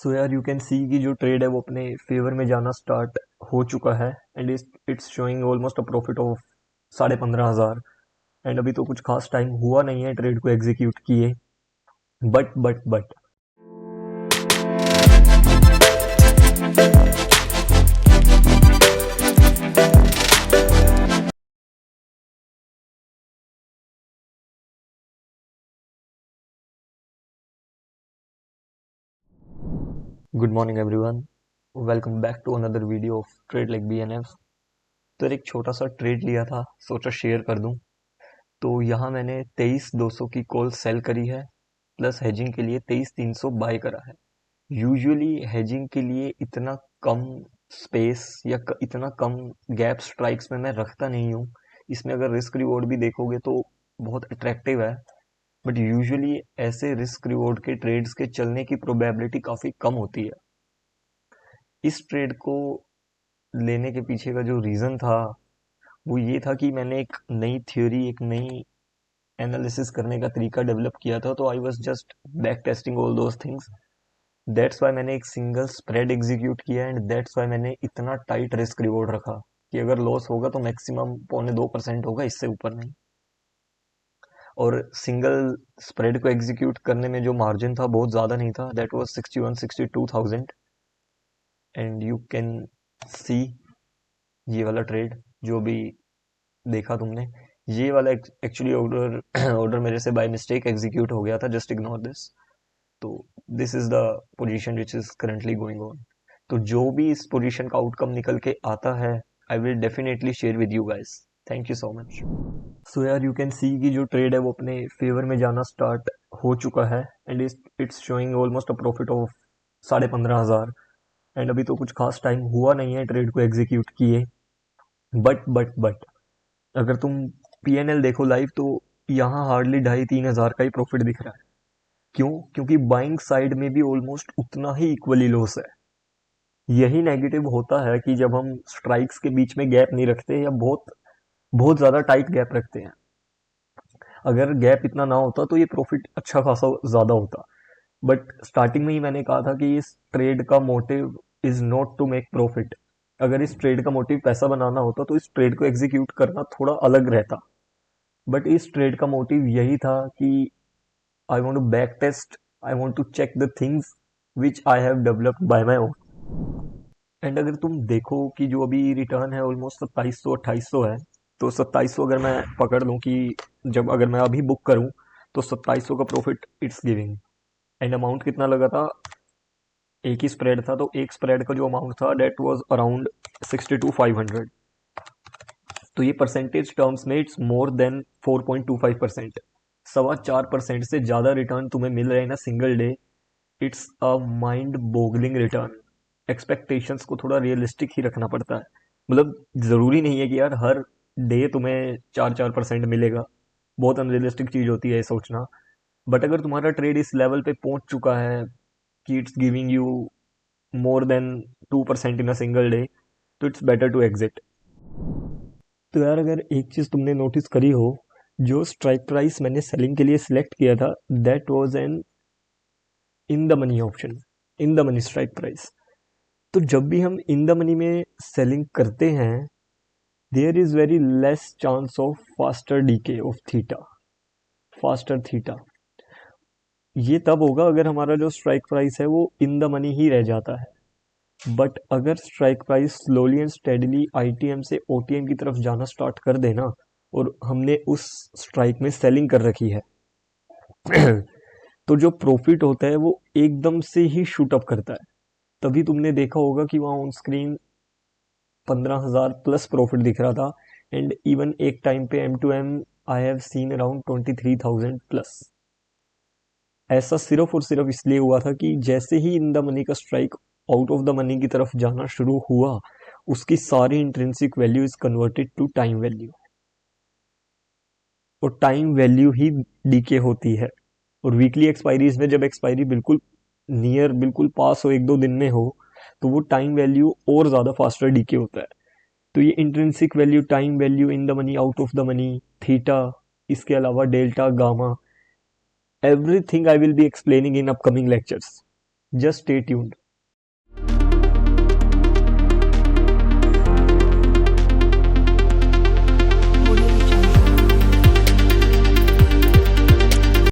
सो यार you can see कि जो ट्रेड है वो अपने फेवर में जाना स्टार्ट हो चुका है and it's showing almost a profit of 15,500। And अभी तो कुछ खास टाइम हुआ नहीं है ट्रेड को एग्जीक्यूट किए। But good morning everyone, welcome back to another video of trade like BNF। तो एक छोटा सा ट्रेड लिया था, सोचा शेयर कर दूं। तो यहाँ मैंने 23,200 की कॉल सेल करी है, प्लस हेजिंग के लिए 23,300 बाय करा है। यूजुअली हेजिंग के लिए इतना कम स्पेस या इतना कम गैप स्ट्राइक्स में मैं रखता नहीं हूँ। इसमें अगर रिस्क रिवॉर्ड भी देखोगे तो बहुत अट्रैक्टिव है, बट यूजुअली ऐसे रिस्क रिवॉर्ड के ट्रेड्स के चलने की प्रोबेबिलिटी काफ़ी कम होती है। इस ट्रेड को लेने के पीछे का जो रीज़न था वो ये था कि मैंने एक नई थ्योरी, एक नई एनालिसिस करने का तरीका डेवलप किया था। तो I was just back testing all those things. That's why मैंने एक सिंगल स्प्रेड एग्जीक्यूट किया एंड दैट्स वाई मैंने इतना टाइट रिस्क रिवॉर्ड रखा कि अगर लॉस होगा तो मैक्सिमम 0.25% होगा, इससे ऊपर नहीं। और सिंगल स्प्रेड को एग्जीक्यूट करने में जो मार्जिन था बहुत ज़्यादा नहीं था, that was 61-62,000। And you can see ये वाला ट्रेड जो भी देखा तुमने, ये वाला एक्चुअली ऑर्डर ऑर्डर मेरे से बाय मिस्टेक एग्जीक्यूट हो गया था, जस्ट इग्नोर दिस। तो this is the position which is currently going on. तो जो भी इस पोजीशन का आउटकम निकल के आता है, I will definitely share with you guys. Thank you so much. So यार यू कैन सी कि जो ट्रेड है वो अपने फेवर में जाना स्टार्ट हो चुका है and it's showing almost a profit of 15,500। And अभी तो कुछ खास टाइम हुआ नहीं है ट्रेड को एग्जीक्यूट किए। बट अगर तुम PNL देखो लाइव तो यहाँ हार्डली 2,500-3,000 का ही प्रॉफिट दिख रहा है। क्यों? क्योंकि बाइंग साइड में भी ऑलमोस्ट उतना ही इक्वली लॉस है। यही नेगेटिव होता है कि जब हम स्ट्राइक्स के बीच में गैप नहीं रखते या बहुत बहुत ज्यादा टाइट गैप रखते हैं। अगर गैप इतना ना होता तो ये प्रॉफिट अच्छा खासा ज्यादा होता। बट स्टार्टिंग में ही मैंने कहा था कि इस ट्रेड का motive is not to make profit. अगर इस ट्रेड का मोटिव पैसा बनाना होता तो इस ट्रेड को एग्जीक्यूट करना थोड़ा अलग रहता। बट इस ट्रेड का मोटिव यही था कि I want to back test, I want to check the things which I have developed by my own. एंड अगर तुम देखो कि जो अभी रिटर्न है ऑलमोस्ट 2700-2800 है। तो 2700 अगर मैं पकड़ लूँ कि जब अगर मैं अभी बुक करूँ तो 2700 का profit it's giving. And amount कितना लगा था? एक ही स्प्रेड था, तो एक स्प्रेड का जो अमाउंट था डेट वाज अराउंड 62,500। तो ये परसेंटेज टर्म्स में इट्स मोर देन 4.25%। 4.25% से ज़्यादा रिटर्न तुम्हें मिल रहे हैं ना single day. It's a mind boggling return. Expectations को थोड़ा रियलिस्टिक ही रखना पड़ता है। मतलब ज़रूरी नहीं है कि यार हर डे तुम्हें 4-4% मिलेगा। बहुत अनरियलिस्टिक चीज़ होती है ये सोचना। बट अगर तुम्हारा ट्रेड इस लेवल पे पहुंच चुका है कि it's giving you more than 2% in a single day, तो इट्स बेटर टू एग्जिट। तो यार अगर एक चीज़ तुमने नोटिस करी हो, जो स्ट्राइक प्राइस मैंने सेलिंग के लिए सिलेक्ट किया था that was an in the money option, in the money strike price. तो जब भी हम इन द मनी में सेलिंग करते हैं, there is very less chance of faster decay of theta, faster theta. ये तब होगा अगर हमारा जो स्ट्राइक प्राइस है वो इन द मनी ही रह जाता है। बट अगर strike price slowly and steadily ITM से OTM की तरफ जाना स्टार्ट कर देना और हमने उस स्ट्राइक में सेलिंग कर रखी है तो जो प्रॉफिट होता है वो एकदम से ही शूट अप करता है। तभी तुमने देखा होगा कि वहाँ ऑन स्क्रीन 15,000 प्लस प्रॉफिट दिख रहा था। एंड इवन एक टाइम पे M2M I have seen around 23,000 plus. ऐसा सिर्फ और सिर्फ इसलिए हुआ था कि जैसे ही इन द मनी का strike out of the money की तरफ जाना शुरू हुआ, उसकी सारी intrinsic value is converted to time value. और टाइम वैल्यू ही डीके होती है। और वीकली एक्सपायरीज में जब एक्सपायरी बिल्कुल नियर, बिल्कुल पास हो, 1-2 दिन में हो, तो वो टाइम वैल्यू और ज़्यादा फास्टर डीके होता है। तो ये intrinsic value, time value, in the money, out of the money, theta, इसके अलावा delta, gamma, everything I will be explaining in upcoming lectures. Just stay tuned.